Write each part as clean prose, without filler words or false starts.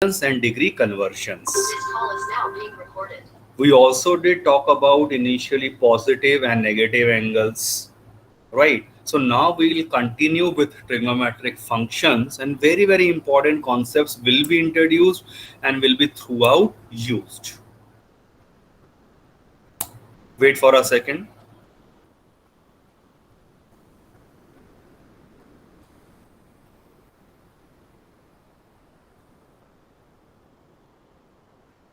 and degree conversions. We also did talk about initially positive and negative angles, right? So now we will continue with trigonometric functions, and very important concepts will be introduced and will be throughout used. Wait for a second.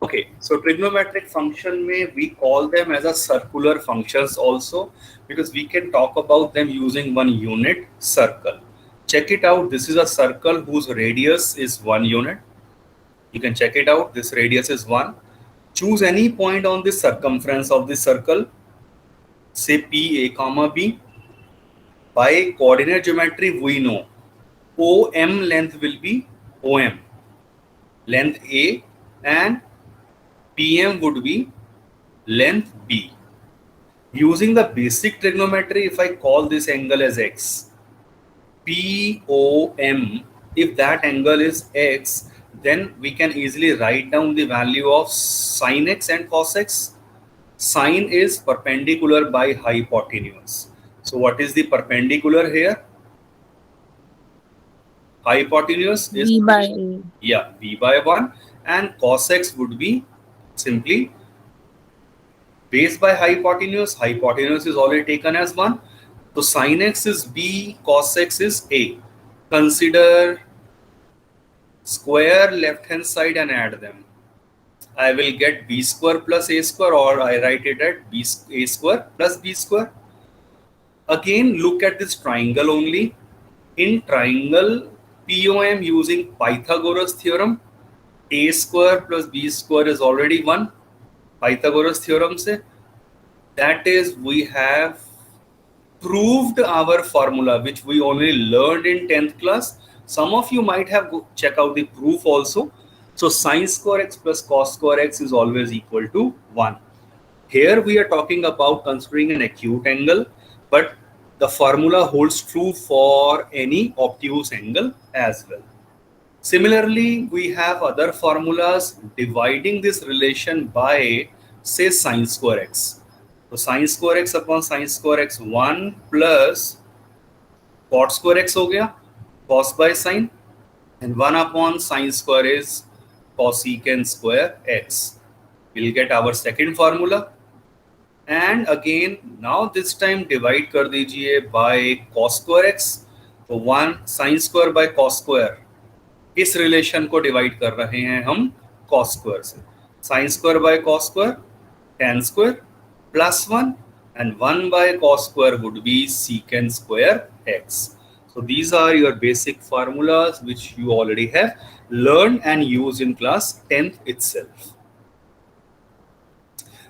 Okay, so trigonometric function may we call them as a circular functions also, because we can talk about them using one unit circle. Check it out. This is a circle whose radius is 1 unit. You can check it out. This radius is 1. Choose any point on the circumference of the circle, say P A comma B. By coordinate geometry, we know OM length will be OM, length A, and PM would be length B. Using the basic trigonometry, if I call this angle as X, POM, if that angle is X, then we can easily write down the value of sin X and cos X. Sine is perpendicular by hypotenuse. So what is the perpendicular here? Hypotenuse is V by A. yeah, V by 1, and cos X would be simply base by hypotenuse. Hypotenuse is already taken as 1. So sin X is B, cos X is A. Consider square left hand side and add them. I will get B square plus A square, or I write it at A square plus B square. Again, look at this triangle only. In triangle POM, using Pythagoras theorem, A square plus B square is already 1. Pythagoras theorem se, that is, we have proved our formula, which we only learned in 10th class. Some of you might have check out the proof also. So sin square x plus cos square x is always equal to 1. Here we are talking about considering an acute angle, but the formula holds true for any obtuse angle as well. Similarly, we have other formulas dividing this relation by, say, sin square x. So sin square x upon sin square x 1 plus cot square x हो गया, cos by sin, and 1 upon sin square is cosecant square x. We'll get our second formula. And again, now this time divide कर दीजिए by cos square x. तो 1 sin square by cos square, इस relation को divide कर रहे हैं हम cos square से. sin square by cos square, tan square plus 1, and 1 by cos square would be secant square x. So these are your basic formulas which you already have learned and used in class 10th itself.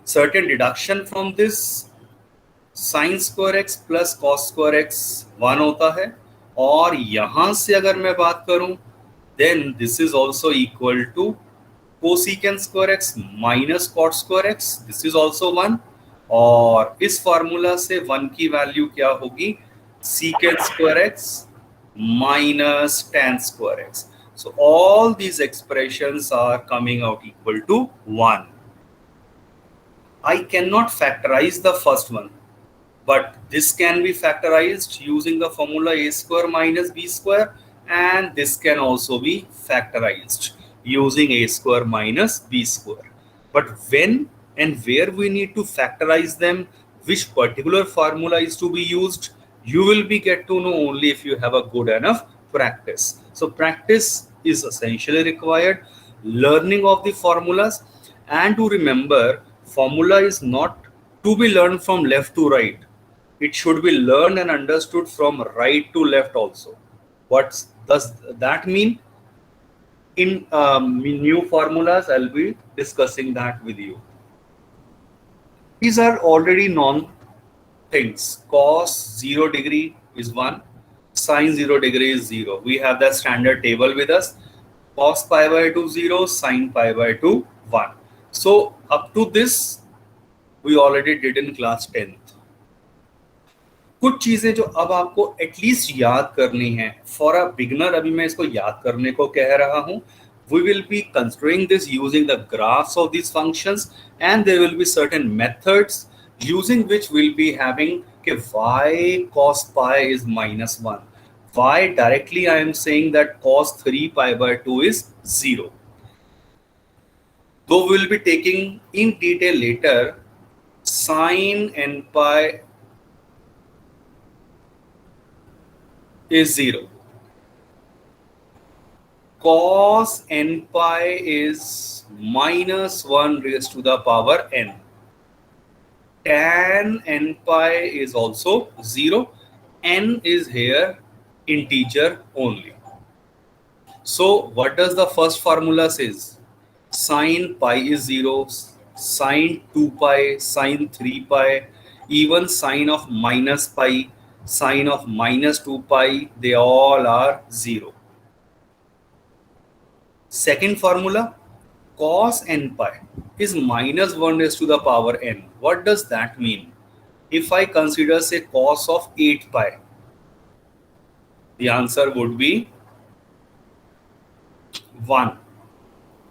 Certain deduction from this, sin square x plus cos square x 1 होता है, और यहां से अगर मैं बात करूं, then this is also equal to cosecant square x minus cot square x. This is also 1, और इस फॉर्मूला से 1 की वैल्यू क्या होगी? secant square x minus tan square x. So all these expressions are coming out equal to 1. I cannot factorize the first one, but this can be factorized using the formula a square minus b square, and this can also be factorized using a square minus b square. But when and where we need to factorize them, which particular formula is to be used, you will be get to know only if you have a good enough practice. So practice is essentially required, learning of the formulas, and to remember, formula is not to be learned from left to right. It should be learned and understood from right to left also. What does that mean? In new formulas, I'll be discussing that with you. These are already known things. Cos 0 degree is 1, sin 0 degree is 0. We have the standard table with us. Cos pi by 2 0, sin pi by 2 1. So up to this we already did in class 10th. कुछ चीजें जो अब आपको at least याद करनी है for a beginner, अभी मैं इसको याद करने को कह रहा हूं, we will be considering this using the graphs of these functions, and there will be certain methods using which we'll be having y cos pi is -1. Why directly I am saying that cos 3 pi by 2 is 0? Though we will be taking in detail later, sin n pi is 0. Cos n pi is -1 raised to the power n. Tan n pi is also 0. N is here integer only. So what does the first formula says? Sin pi is 0, sin 2 pi, sin 3 pi, even sin of minus pi, sin of -2 pi, they all are 0. Second formula, cos n pi is -1 raised to the power n. What does that mean? If I consider say cos of 8 pi, the answer would be 1.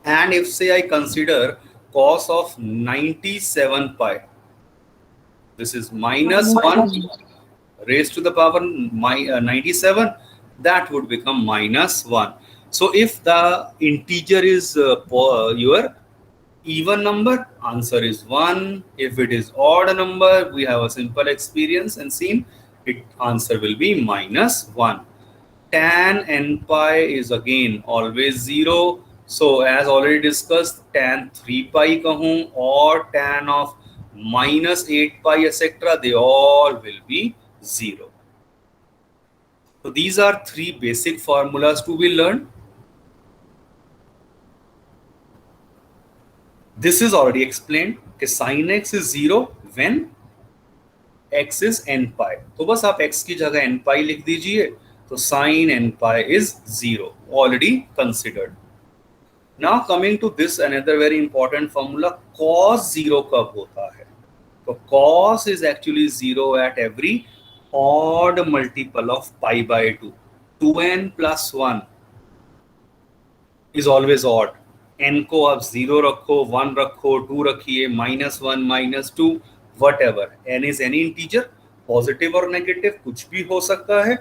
And if say I consider cos of 97 pi, this is -1 raised to the power 97, that would become -1. So if the integer is your even number, answer is 1. If it is odd number, we have a simple experience and seen it, answer will be -1. Tan n pi is again always 0. So as already discussed, tan 3 pi kahun or tan of -8 pi etc., they all will be 0. So these are three basic formulas to be learned. This is already explained कि sin x is 0 when x is n pi. तो बस आप x की जगह n pi लिख दीजिए, तो sin n pi is 0, already considered. Now coming to this another very important formula, cos 0 कब होता है? तो cos is actually 0 at every odd multiple of pi by 2. 2n plus 1 is always odd. n को आप 0 रखो, 1 रखो, 2 रखिए, -1, -2, whatever. n is any integer, positive और नेगेटिव कुछ भी हो सकता है.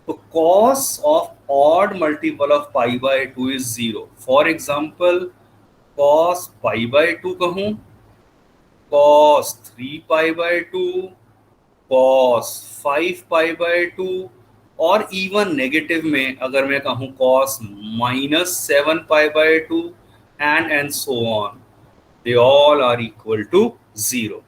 तो cos of odd multiple of pi by 2 is 0. For example, cos pi by 2 कहूँ, cos 3 pi by 2, cos 5 pi by 2, और इवन नेगेटिव में अगर मैं कहूँ cos -7 pi by 2, and so on, they all are equal to 0.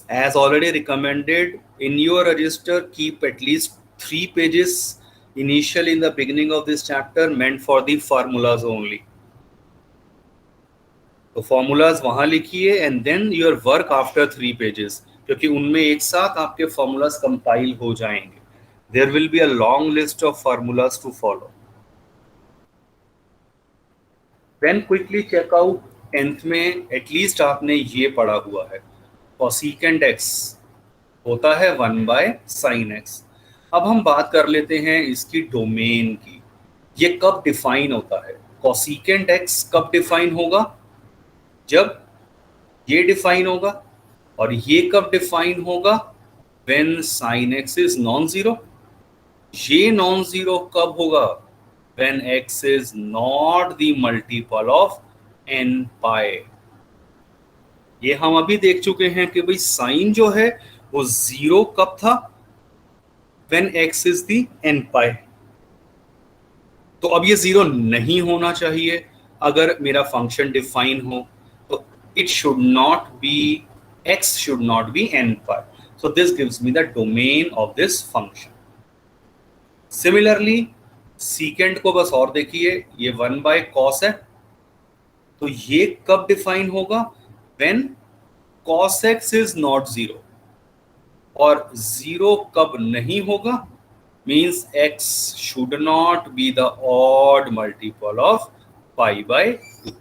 As already recommended, in your register keep at least 3 pages initially in the beginning of this chapter meant for the formulas only. तो formulas वहां लिखिए and then your work after 3 pages, क्योंकि उनमें एक साथ आपके formulas compile हो जाएंगे. There will be a long list of formulas to follow. Then quickly check out 10th में at least आपने ये पढ़ा हुआ है, cosecant x होता है 1 by sin x. अब हम बात कर लेते हैं इसकी डोमेन की. ये कब डिफाइन होता है? cosecant x कब डिफाइन होगा? जब ये डिफाइन होगा. और ये कब डिफाइन होगा? when sin x is non-zero. ये नॉन जीरो कब होगा? when x is not the multiple of n pi. ये हम अभी देख चुके हैं कि भाई साइन जो है वो 0 कब था? when x is the n pi. तो अब ये 0 नहीं होना चाहिए अगर मेरा फंक्शन डिफाइन हो. तो it should not be, x should not be n pi. So this gives me the domain of this function. Similarly secant को बस और देखिए, ये 1 by cos है, तो ये कब डिफाइन होगा? when cos x is not 0. और 0 कब नहीं होगा? means x should not be the odd multiple of pi by 2.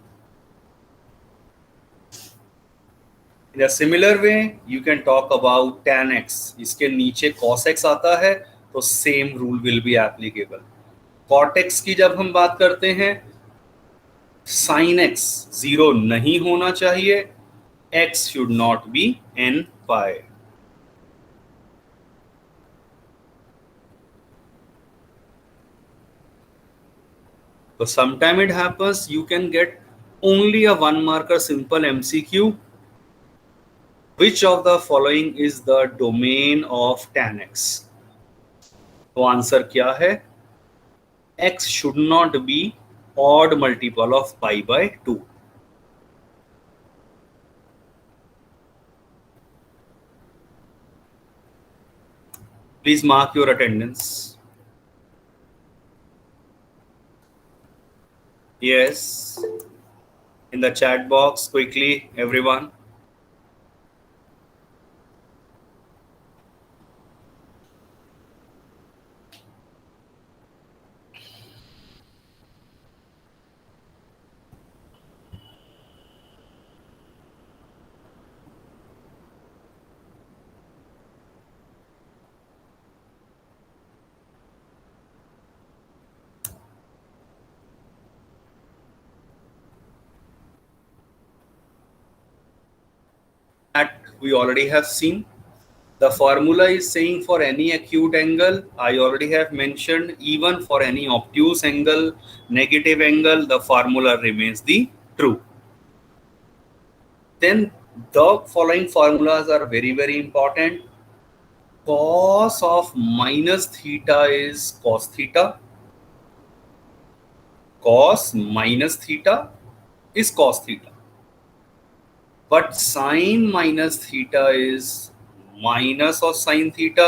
In a similar way, you can talk about tan x. इसके नीचे cos x आता है, तो same rule will be applicable. Cot x की जब हम बात करते हैं, साइन एक्स 0 नहीं होना चाहिए, x should not be n pi. So sometime it happens you can get only a one marker simple MCQ. Which of the following is the domain of tan x? तो answer क्या है? x should not be odd multiple of pi by 2. Please mark your attendance. Yes, in the chat box quickly everyone. That we already have seen. The formula is saying for any acute angle, I already have mentioned, even for any obtuse angle, negative angle, the formula remains the true. Then the following formulas are very, very important. Cos of minus theta is cos theta. Cos minus theta is cos theta. But sine minus theta is minus of sine theta,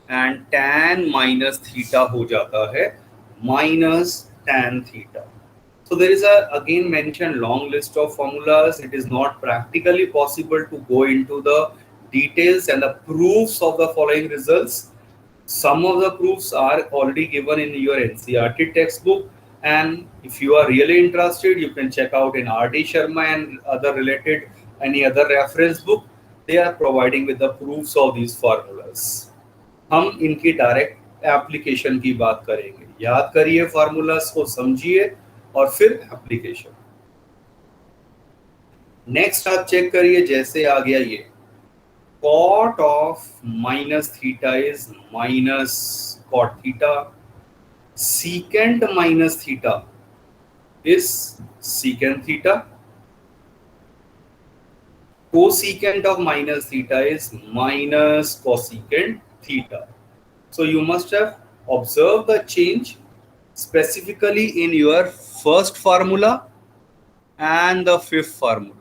and tan minus theta हो जाता है minus tan theta. So there is a again mentioned long list of formulas. It is not practically possible to go into the details and the proofs of the following results. Some of the proofs are already given in your NCERT textbook, and if you are really interested, you can check out in R.D. Sharma and other related any other reference book. They are providing with the proofs of these formulas. हम इनकी direct application की बात करेंगे। याद करिए formulas को, समझिए और फिर एप्लीकेशन। नेक्स्ट आप चेक करिए, जैसे आ गया ये cot of minus theta is minus cot theta, secant minus theta is secant theta, cosecant of minus theta is minus cosecant theta. So you must have observed the change specifically in your first formula and the fifth formula.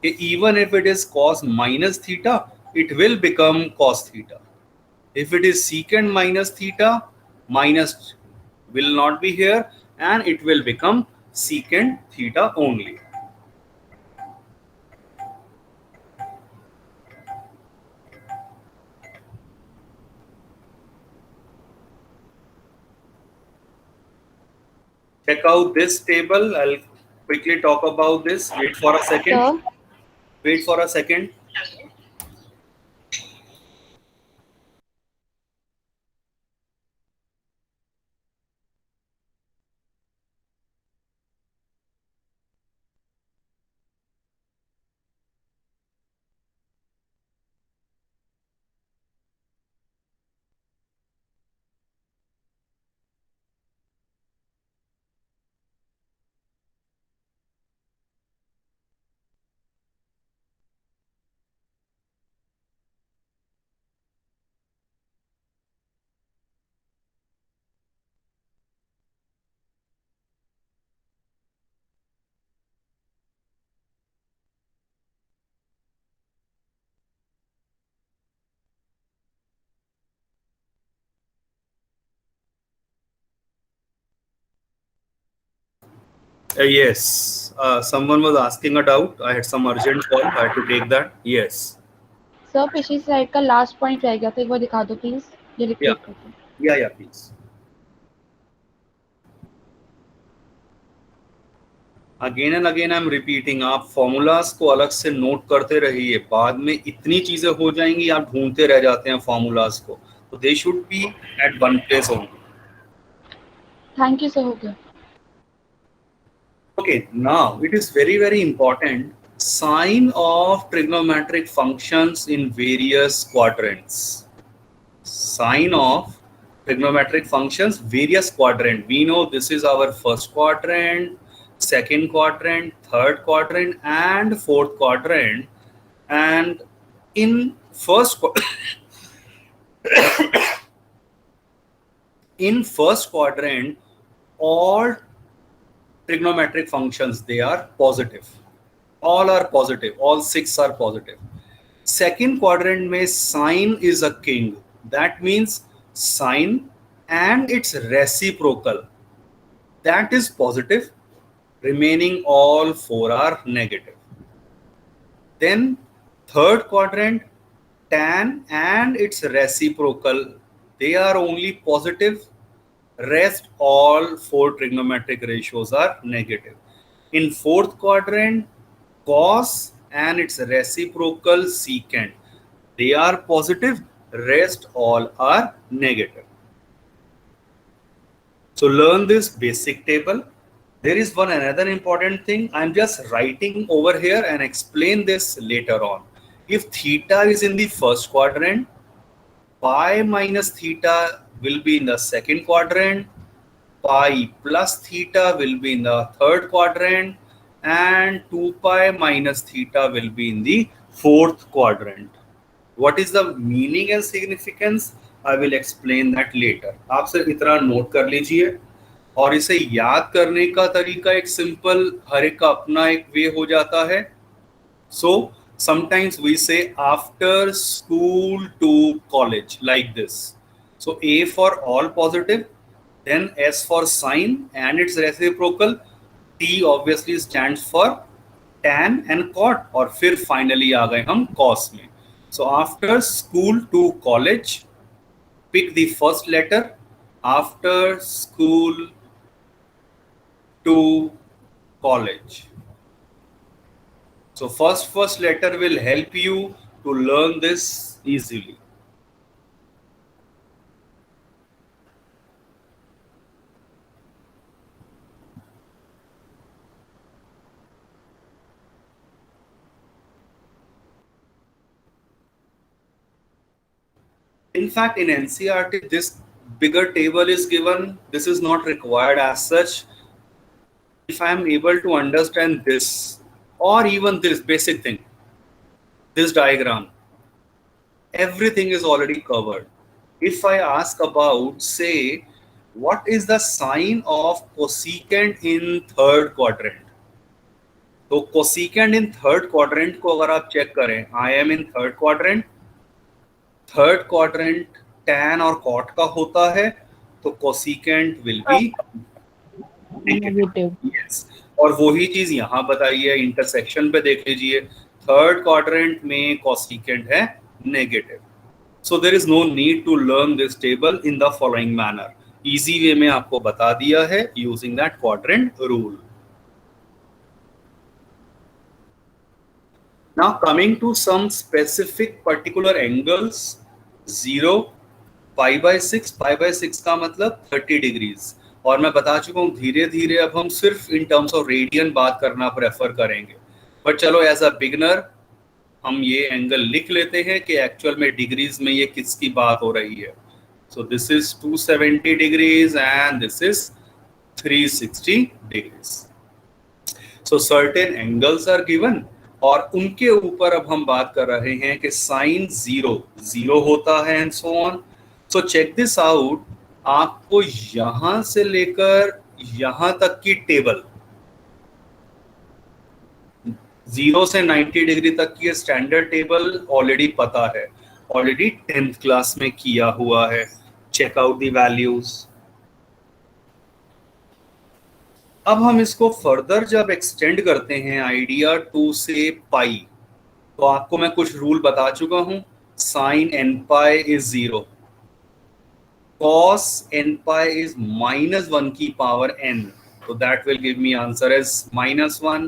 Even if it is cos minus theta, it will become cos theta. If it is secant minus theta, minus will not be here and it will become secant theta only. Check out this table. I'll quickly talk about this. Wait for a second. Sir? Wait for a second. Yes, someone was asking a doubt. I had some urgent call. I had to take that. Yes. Sir पिछली slide का last point रह गया था, एक बार दिखा दो please, ये repeat करके। Yeah, please. Again and again I am repeating, आप फॉर्मूलाज को अलग से नोट करते रहिए, बाद में इतनी चीजें हो जाएंगी आप ढूंढते रह जाते हैं फॉर्मूलाज को। तो So they should be at one place only. Thank you sir, हो गया. Okay, now it is very, very important. Sign of trigonometric functions in various quadrants. Sign of trigonometric functions, various quadrant. We know this is our first quadrant, second quadrant, third quadrant, and fourth quadrant. And in first in first quadrant, all trigonometric functions, they are positive. All are positive. All 6 are positive. Second quadrant mein sine is a king. That means sine and its reciprocal, that is positive. Remaining all 4 are negative. Then third quadrant, tan and its reciprocal, they are only positive. Rest all 4 trigonometric ratios are negative. In fourth quadrant, cos and its reciprocal secant, they are positive. Rest all are negative. So learn this basic table. There is one another important thing. I'm just writing over here and explain this later on. If theta is in the first quadrant, pi minus theta will be in the second quadrant, pi plus theta will be in the third quadrant, and 2 pi minus theta will be in the fourth quadrant. What is the meaning and significance? I will explain that later. आप सिर्फ इतना note कर लीजिए, और इसे याद करने का तरीका एक सिंपल, हर एक का अपना एक वे हो जाता है. So sometimes we say after school to college, like this. So A for all positive, then S for sine and its reciprocal, T obviously stands for tan and cot, और फिर finally आ गए हम cos में. So after school to college, pick the first letter. After school to college. So first letter will help you to learn this easily. In fact, in NCERT, this bigger table is given. This is not required as such. If I am able to understand this, or even this basic thing, this diagram, everything is already covered. If I ask about, say, what is the sign of cosecant in third quadrant? तो cosecant in third quadrant को अगर आप check करें, I am in third quadrant. Third quadrant tan और cot का होता है, तो cosecant will be negative. Yes. और वही चीज यहाँ बताइए, इंटरसेक्शन पे देख लीजिए, थर्ड क्वाड्रेंट में cosecant है नेगेटिव. So there is no need to learn this table in the following manner. Easy way में आपको बता दिया है using that quadrant rule. Now coming to some specific particular angles, 0, pi by 6 का मतलब 30 डिग्रीज. और मैं बता चुका हूँ धीरे धीरे अब हम सिर्फ इन टर्म्स ऑफ रेडियन बात करना प्रेफर करेंगे. बट चलो एज अ बिगनर हम ये एंगल लिख लेते हैं कि एक्चुअल में डिग्रीज में ये किसकी बात हो रही है. So this is 270 degrees and this is 360 degrees. So certain angles are given, और उनके ऊपर अब हम बात कर रहे हैं कि साइन 0 होता है and so on. So check this out. आपको यहां से लेकर यहां तक की टेबल, 0 से 90 डिग्री तक की स्टैंडर्ड टेबल ऑलरेडी पता है, ऑलरेडी 10th क्लास में किया हुआ है. Check out the values. अब हम इसको फर्दर जब एक्सटेंड करते हैं आइडिया 2 से पाई, तो आपको मैं कुछ रूल बता चुका हूं. Sine n pi is 0, cos n pi is -1 की power n, so that will give me answer as -1.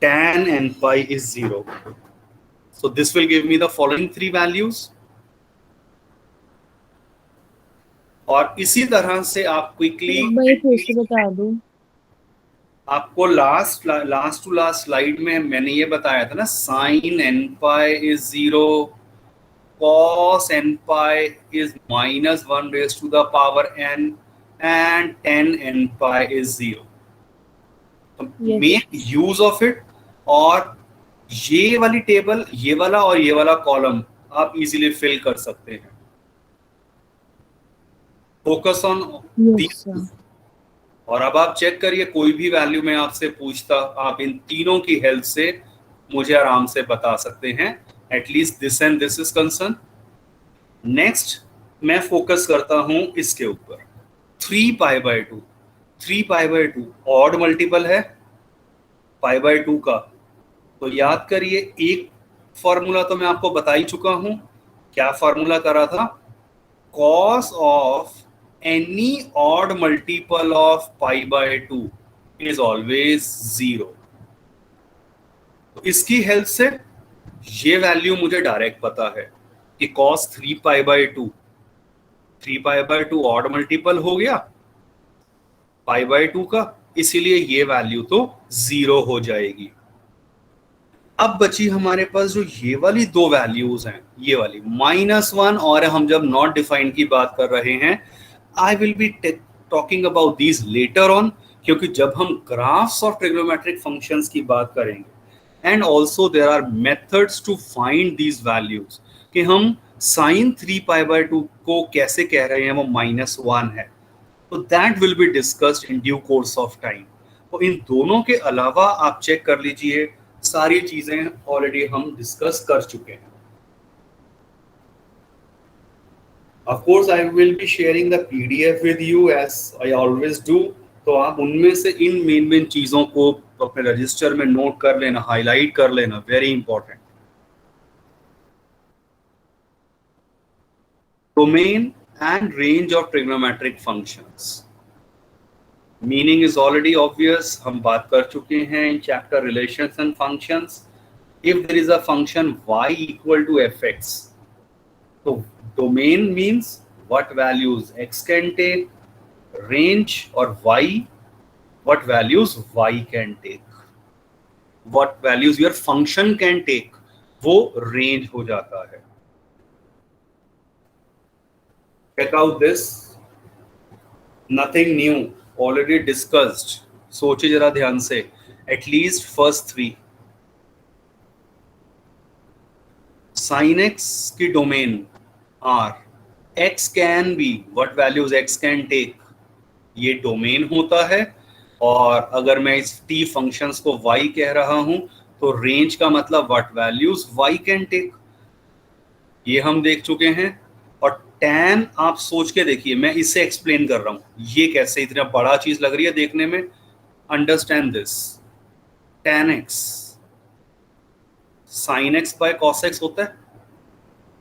Tan n pi is 0, so this will give me the following three values. और इसी तरह से आप quickly, एक बार ये फिर से बता दो। आपको लास्ट टू लास्ट स्लाइड में मैंने ये बताया था ना, sine n pi is 0, cos n pi is minus 1 raised to the power n, and tan n pi is 0. तो Yes. Make use of it, और ये वाली टेबल, ये वाला और ये वाला कॉलम आप इजीली फिल कर सकते हैं। Focus on Yes, sir. और अब आप चेक करिए, कोई भी वैल्यू मैं आपसे पूछता, आप इन तीनों की हेल्प से मुझे आराम से बता सकते हैं, at least this and this is concern. Next मैं फोकस करता हूं इसके ऊपर, 3 pi by 2। 3 pi by 2 odd multiple है पाई बाय 2 का, तो याद करिए एक फॉर्मूला तो मैं आपको बता ही चुका हूं। क्या फॉर्मूला करा था? Cos of any odd multiple of pi by 2 is always 0। तो इसकी हेल्प से ये वैल्यू मुझे डायरेक्ट पता है कि cos 3 pi by 2, 3 pi by 2 odd multiple हो गया पाई बाय 2 का, इसीलिए ये वैल्यू तो 0 हो जाएगी। अब बची हमारे पास जो ये वाली दो वैल्यूज हैं, ये वाली -1, और हम जब नॉट डिफाइंड की बात कर रहे हैं, I will be talking about these later on, क्योंकि जब हम ग्राफ्स ऑफ ट्रिग्नोमेट्रिक फंक्शंस की बात करेंगे, and also there are methods to find these values, कि हम साइन 3 पाई बाय 2 को कैसे कह रहे हैं वो -1 है, तो that will be discussed in due course of time. तो इन दोनों के अलावा आप चेक कर लीजिए, सारी चीजें ऑलरेडी हम डिस्कस कर चुके हैं। Of course, I will be sharing the PDF with you as I always do. तो आप उनमें से इन मेन चीजों को अपने रजिस्टर में नोट कर लेना, हाईलाइट कर लेना, very important. Domain and range of trigonometric functions. Meaning is already obvious, हम बात कर चुके हैं in chapter relations and functions. If there is a function y equal to fx, तो domain means what values x can take, range or y what values y can take, what values your function can take, वो range हो जाता है। Check out this, nothing new, already discussed। सोचिए जरा ध्यान से, at least first 3। sin x की domain r, x can be what values x can take, ये डोमेन होता है। और अगर मैं इस t फंक्शंस को y कह रहा हूं, तो रेंज का मतलब what values y can take, ये हम देख चुके हैं। और tan आप सोच के देखिए, मैं इसे एक्सप्लेन कर रहा हूं, ये कैसे इतना बड़ा चीज लग रही है देखने में। Understand this, tan x sin x by cos x होता है,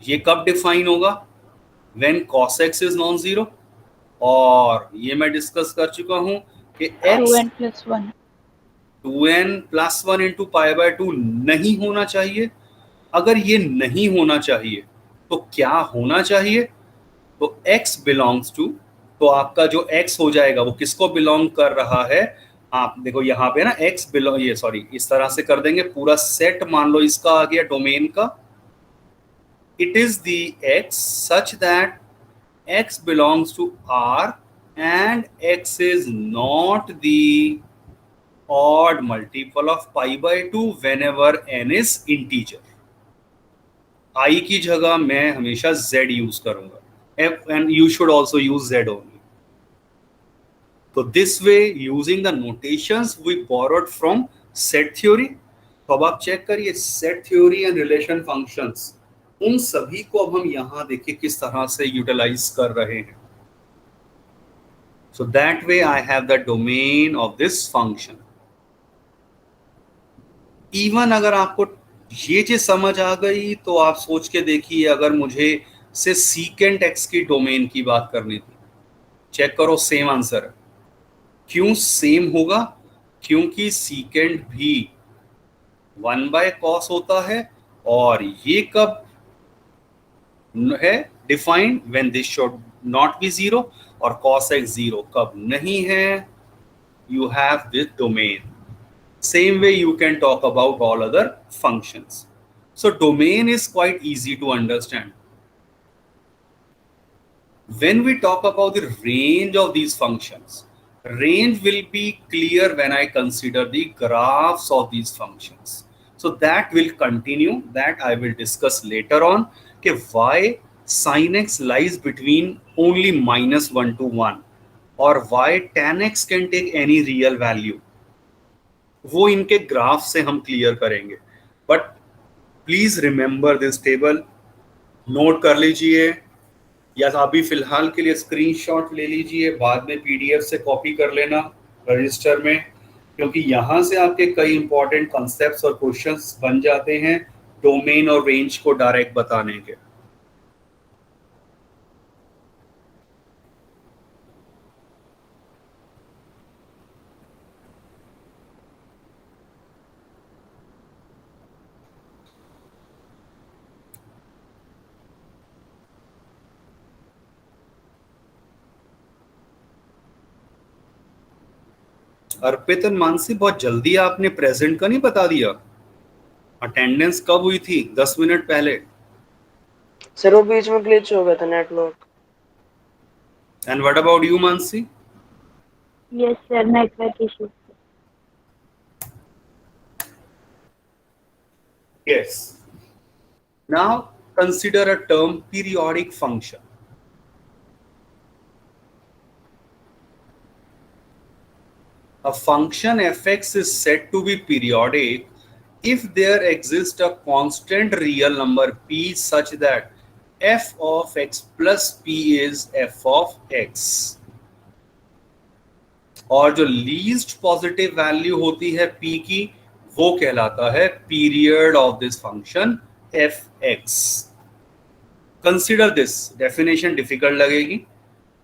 ये कब डिफाइन होगा? When cos x is non zero. और ये मैं डिस्कस कर चुका हूं कि x 2n plus 1 into pi by 2 नहीं होना चाहिए। अगर ये नहीं होना चाहिए तो क्या होना चाहिए? तो x बिलोंग्स टू, तो आपका जो x हो जाएगा वो किसको बिलोंग कर रहा है? आप देखो यहाँ पे ना x बिलोंग, ये सॉरी इस तरह से कर देंगे, पूरा सेट मान लो इसका आ गया डोमेन का। It is the x such that x belongs to R and x is not the odd multiple of pi by 2 whenever n is integer। I की जगह मैं हमेशा z यूज करूंगा, and you should also use z only। तो this way using the notations we borrowed from set theory। तो अब आप check करिए set theory and relation functions, उन सभी को अब हम यहां देखिए किस तरह से यूटिलाइज कर रहे हैं। So that way I have the domain of this function. Even अगर आपको ये चीज समझ आ गई तो आप सोच के देखिए, अगर मुझे से सीकेंट एक्स की डोमेन की बात करनी थी, चेक करो सेम आंसर है। क्यों सेम होगा? क्योंकि सीकेंट भी 1 बाय कॉस होता है, और ये कब है defined? When this should not B zero और cos x जीरो कब नहीं है, you have this domain. Same way you can talk about all other functions. So domain is quite easy to understand. When we talk about the range of these functions, range will be clear when I consider the graphs of these functions. So that will continue, that I will discuss later on, कि why sin x lies between only -1 to 1 or why tan x can take any real value. वो इनके graph से हम clear करेंगे. But please remember this table, note कर लीजिए या अभी फिलहाल के लिए स्क्रीनशॉट ले लीजिए, बाद में पीडीएफ से कॉपी कर लेना रजिस्टर में, क्योंकि यहाँ से आपके कई इंपॉर्टेंट कॉन्सेप्ट्स और क्वेश्चंस बन जाते हैं डोमेन और रेंज को डायरेक्ट बताने के. अर्पित और मानसी, बहुत जल्दी आपने प्रेजेंट का नहीं बता दिया. अटेंडेंस कब हुई थी? 10 मिनट पहले. सर वो बीच में ग्लिच हो गया था network. And what about you Mansi? Yes, sir. Network issue. Yes. Now consider a term periodic function. A function fx is said to be periodic if there exists a constant real number p such that f of x plus p is f of x. और जो least positive value होती है p की, वो कहलाता है period of this function fx. Consider this. Definition difficult लगेगी,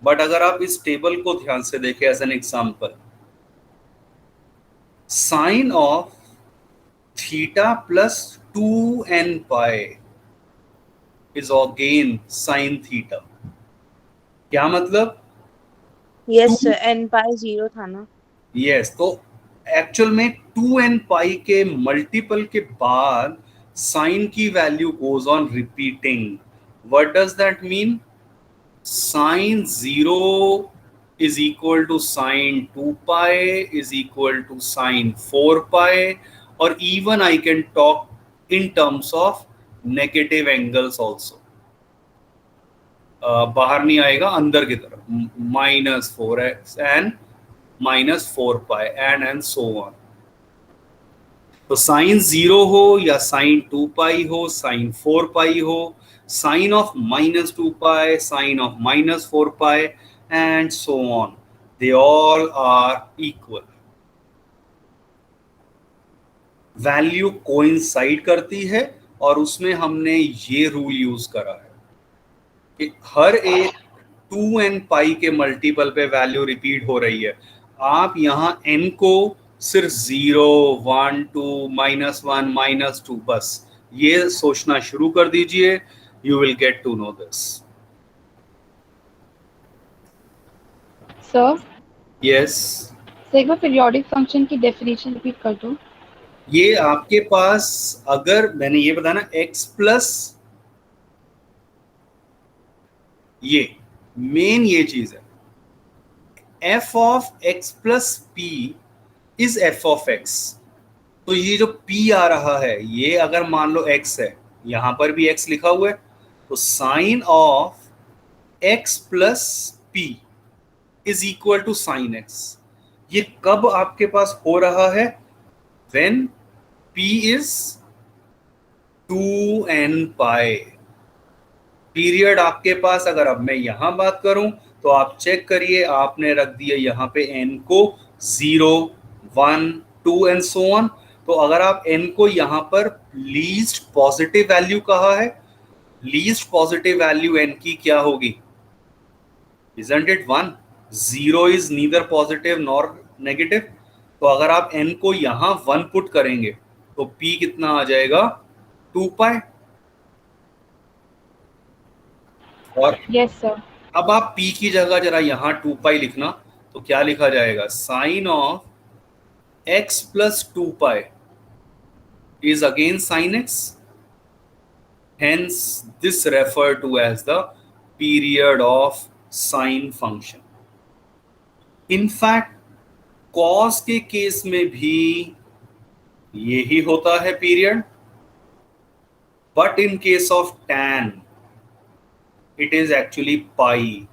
but अगर आप इस टेबल को ध्यान से देखें as an example, sine of theta plus 2n pi is again sine theta. क्या मतलब? यस सर, एन पाई 0 था ना. यस, तो एक्चुअल में 2n पाई के मल्टीपल के बाद साइन की value goes on repeating. What does that mean? Sine 0 is equal to sine 2 pi is equal to sine 4 pi, or even I can talk in terms of negative angles also. बाहर नहीं आएगा, अंदर की तरफ, -4x and -4 pi and so on. तो sign 0 हो या sign 2 पाई हो, साइन 4 पाई हो, sine of -2 pi, sine of -4 pi and so on, they all are equal. Value coincide करती है और उसमें हमने ये रूल यूज करा है कि हर एक 2n पाई के मल्टीपल पे वैल्यू रिपीट हो रही है. आप यहाँ n को सिर्फ 0, 1, 2, -1, -2 बस ये सोचना शुरू कर दीजिए. You will get to know this. Sir, yes, एक बार पीरियोडिक फंक्शन की डेफिनेशन रिपीट कर दो. ये आपके पास, अगर मैंने ये बताया ना x प्लस, ये मेन ये चीज है, f of x plus p is f of x. तो ये जो p आ रहा है, ये अगर मान लो x है, यहां पर भी x लिखा हुआ है, तो sine of x plus p is equal to sine x. ये कब आपके पास हो रहा है? when p is 2n pi. Period आपके पास, अगर अब मैं यहां बात करूं तो आप चेक करिए, आपने रख दिया यहां पे n को 0, 1, 2 एंड सो ऑन. तो अगर आप n को यहां पर लीस्ट पॉजिटिव वैल्यू कहा है, लीस्ट पॉजिटिव वैल्यू n की क्या होगी? Isn't it 1? 0 is neither positive nor negative. तो अगर आप n को यहां 1 पुट करेंगे तो p कितना आ जाएगा? 2 पाई. और Yes, sir. अब आप p की जगह जरा यहाँ 2 पाई लिखना, तो क्या लिखा जाएगा, sine of x plus 2 pi is again sin x, hence this referred to as the period of sine function. In fact cos के केस में भी यही होता है period, but in case of tan it is actually pi.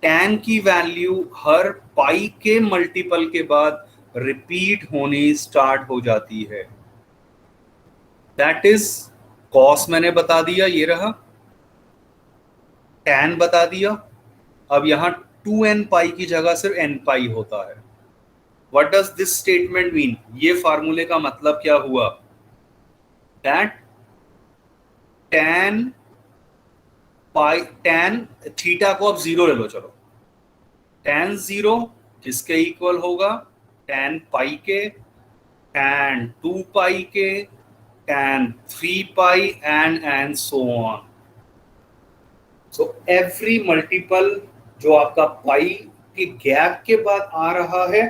tan की value हर पाई के multiple के बाद रिपीट होनी स्टार्ट हो जाती है। दैट इज cos मैंने बता दिया, ये रहा, tan बता दिया। अब यहां 2n पाई की जगह सिर्फ n पाई होता है। What does this statement mean? ये फार्मूले का मतलब क्या हुआ, that tan pi, tan theta को अब 0 ले लो, चलो tan 0 किसके इक्वल होगा, tan पाई के, tan 2 पाई के, tan 3 pi and so on. So every multiple जो आपका पाई के गैप के बाद आ रहा है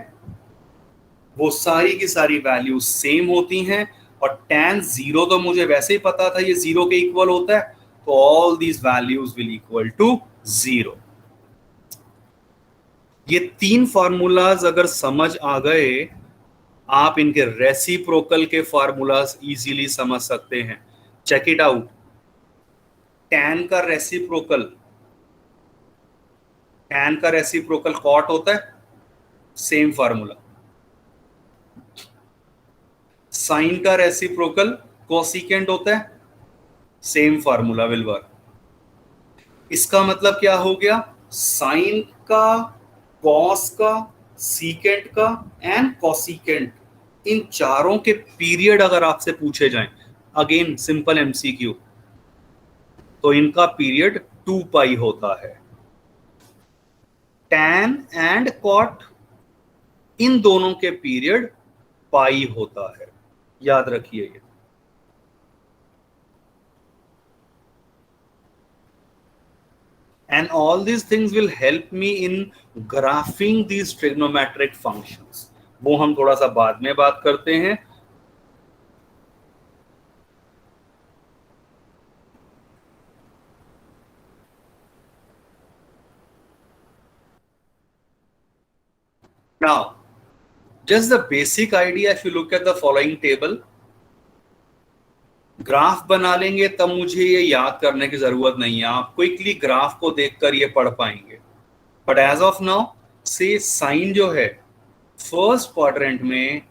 वो सारी की सारी वैल्यू सेम होती हैं, और tan 0 तो मुझे वैसे ही पता था ये 0 के इक्वल होता है, तो all these values will equal to 0। ये 3 फार्मूलाज अगर समझ आ गए, आप इनके रेसिप्रोकल के फार्मूलाज इजीली समझ सकते हैं। चेक इट आउट, tan का रेसिप्रोकल, tan का रेसिप्रोकल कॉट होता है, सेम फार्मूला। साइन का रेसिप्रोकल कोसिकेंट होता है, सेम फार्मूला विल वर्क। इसका मतलब क्या हो गया, साइन का, कॉस का, सीकेंट का एंड कोसिकेंट, इन चारों के पीरियड अगर आपसे पूछे जाएं, अगेन सिंपल एमसीक्यू, तो इनका पीरियड 2 पाई होता है। tan एंड cot, इन दोनों के पीरियड पाई होता है, याद रखिए ये। And all these things will help me in graphing these trigonometric functions. वो हम थोड़ा सा बाद में बात करते हैं। Now, just the basic idea, if you look at the following table, graph बना लेंगे तब मुझे ये याद करने की जरूरत नहीं है, आप क्विकली ग्राफ को देखकर ये पढ़ पाएंगे। बट एज ऑफ नाउ से साइन जो है फर्स्ट क्वाड्रेंट में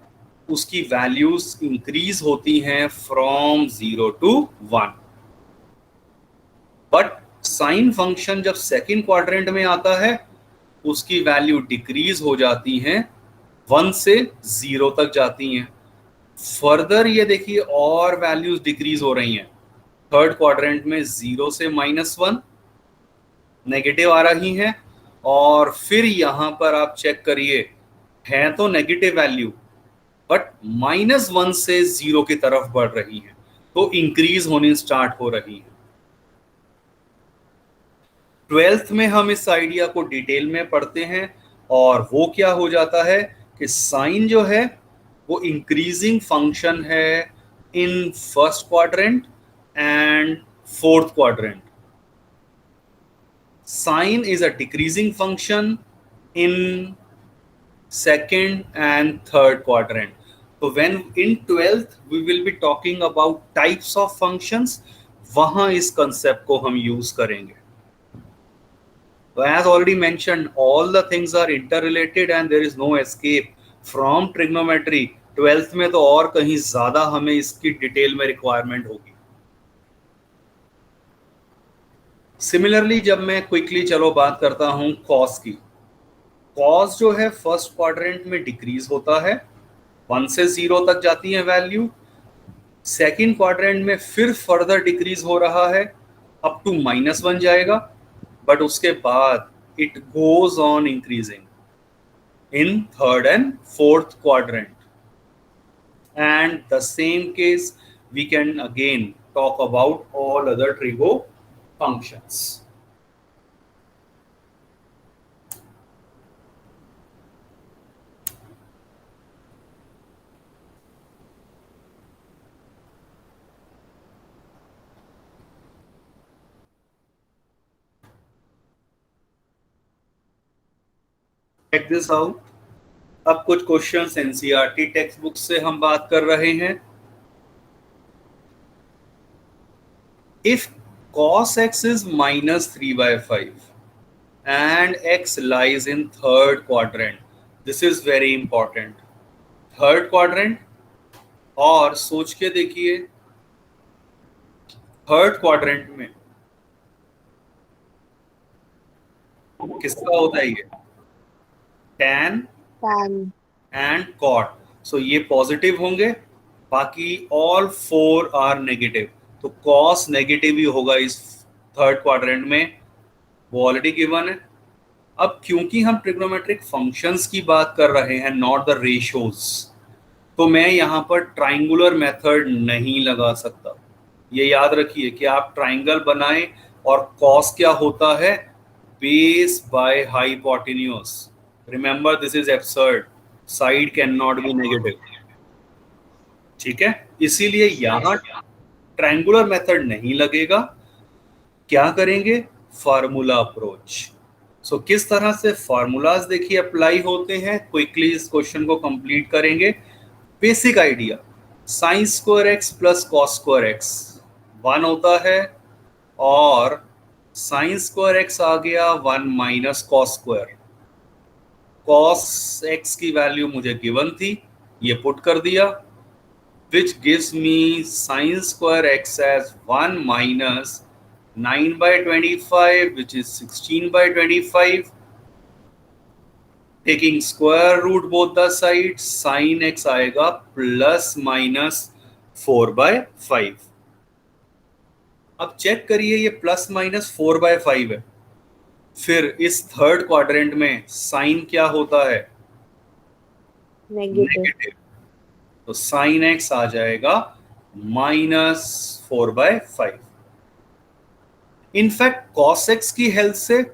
उसकी वैल्यूज इंक्रीज होती हैं from 0 to 1, but sine function जब सेकंड क्वाड्रेंट में आता है उसकी वैल्यू डिक्रीज हो जाती हैं, 1 से 0 तक जाती हैं। फर्दर ये देखिए और वैल्यूज डिक्रीज हो रही हैं, थर्ड क्वाड्रेंट में 0 से -1 नेगेटिव आ रही हैं, और फिर यहां पर आप चेक करिए है तो नेगेटिव वैल्यू बट -1 से 0 की तरफ बढ़ रही है, तो इंक्रीज होनी स्टार्ट हो रही है। 12th में हम इस आइडिया को डिटेल में पढ़ते हैं, और वो क्या हो जाता है कि साइन जो है वो इंक्रीजिंग फंक्शन है in first quadrant and fourth quadrant, sine is a decreasing function in second and third quadrant. So when in 12th we will be talking about types of functions, वहां इस concept को हम use करेंगे। So as already mentioned, all the things are interrelated and there is no escape from trigonometry। 12th में तो और कहीं ज्यादा हमें इसकी डिटेल में रिक्वायरमेंट होगी। सिमिलरली जब मैं क्विकली चलो बात करता हूं कॉस की, कॉस जो है फर्स्ट क्वाड्रेंट में डिक्रीज होता है, 1 से 0 तक जाती है वैल्यू, सेकंड क्वाड्रेंट में फिर फर्दर डिक्रीज हो रहा है, अप टू -1 जाएगा, बट उसके बाद it goes on increasing in third and fourth quadrant. And the same case we can again talk about all other trigo functions. Check this out. अब कुछ क्वेश्चंस एनसीईआरटी टेक्स्ट बुक से हम बात कर रहे हैं। If cos x is -3/5 and x lies in third quadrant, this is very important, third quadrant. और सोच के देखिए थर्ड क्वाड्रेंट में किसका होता है ये, tan tan एंड cot, सो ये पॉजिटिव होंगे, बाकी ऑल 4 आर नेगेटिव, तो cos नेगेटिव ही होगा इस थर्ड क्वाड्रेंट में, वो ऑलरेडी गिवन है। अब क्योंकि हम ट्रिग्नोमेट्रिक फंक्शंस की बात कर रहे हैं, नॉट द रेशियोज, तो मैं यहाँ पर ट्राइंगुलर मेथड नहीं लगा सकता। ये याद रखिए कि आप ट्राइंगल बनाएं और cos क्या होता है, base by hypotenuse. Remember this is absurd, side can not be negative, ठीक है। इसीलिए यहाँ ट्रायंगुलर मेथड नहीं लगेगा, क्या करेंगे, फार्मूला अप्रोच। सो किस तरह से फार्मूलाज देखिए अप्लाई होते हैं, क्विकली इस क्वेश्चन को कंप्लीट करेंगे। Basic idea, sine square x plus cos square x 1 होता है, और साइन स्क्वायर एक्स आ गया 1 minus cos square. Cos X की वैल्यू मुझे गिवन थी, ये पुट कर दिया, which gives me sin square x as 1 minus 9/25, which is 16/25. Taking square root both the sides, sin x आएगा प्लस माइनस 4/5। अब चेक करिए ये प्लस माइनस 4/5 है, फिर इस थर्ड क्वाड्रेंट में साइन क्या होता है, नेगेटिव, तो साइन एक्स आ जाएगा -4/5। इनफैक्ट कॉस एक्स की हेल्प से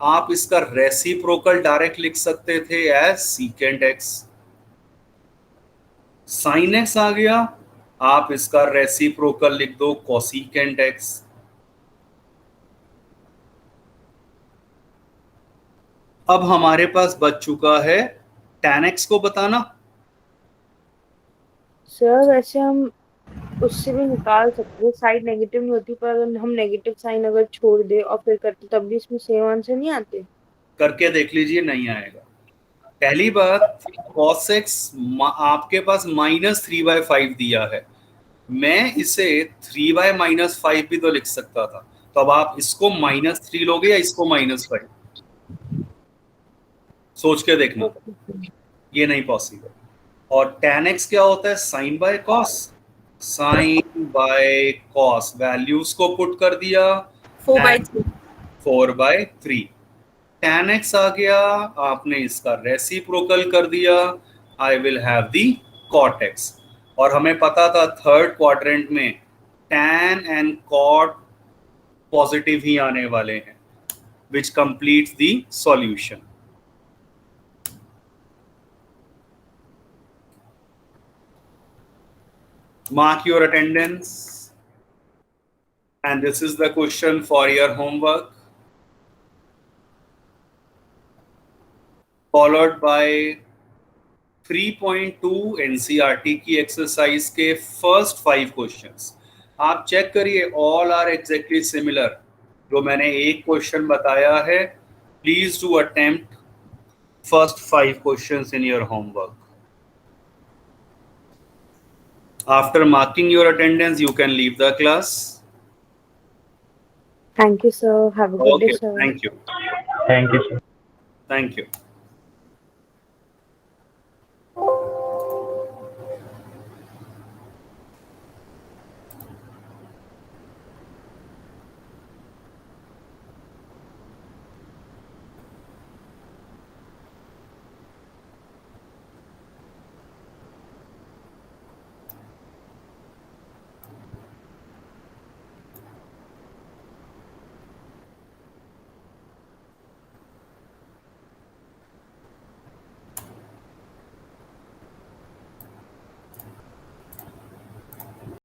आप इसका रेसिप्रोकल डायरेक्ट लिख सकते थे as secant X. Sine X आ गया, आप इसका रेसिप्रोकल लिख दो कोसिकेंट एक्स। अब हमारे पास बच चुका है tan एक्स को बताना। सर वैसे हम उससे भी निकाल सकते हैं, साइड नेगेटिव नहीं होती, पर अगर हम नेगेटिव साइन अगर छोड़ दे और फिर करते तब भी इसमें सेम आंसर नहीं आते। करके देख लीजिए, नहीं आएगा। पहली बात, cos x आपके पास -3/5 दिया है, मैं इसे 3/-5 भी तो लिख सकता था, तो अब आप इसको -3 लोगे या इसको -5, सोच के देखना, ये नहीं पॉसिबल। और tan x क्या होता है, sine by cos, sine by cos, values को पुट कर दिया 4/3, tan x आ गया, आपने इसका रेसिप्रोकल कर दिया, I will have the cot x। और हमें पता था थर्ड क्वाड्रेंट में tan एंड cot पॉजिटिव ही आने वाले हैं, which completes the solution. Mark your attendance, and this is the question for your homework, followed by 3.2 NCERT की एक्सरसाइज के फर्स्ट 5 क्वेश्चंस। आप चेक करिए, ऑल आर एग्जैक्टली सिमिलर। जो मैंने एक क्वेश्चन बताया है, please do attempt first 5 questions in your homework. After marking your attendance, you can leave the class. Thank you, sir. Have a good day, Okay, sir. thank you. Thank you, sir. Thank you.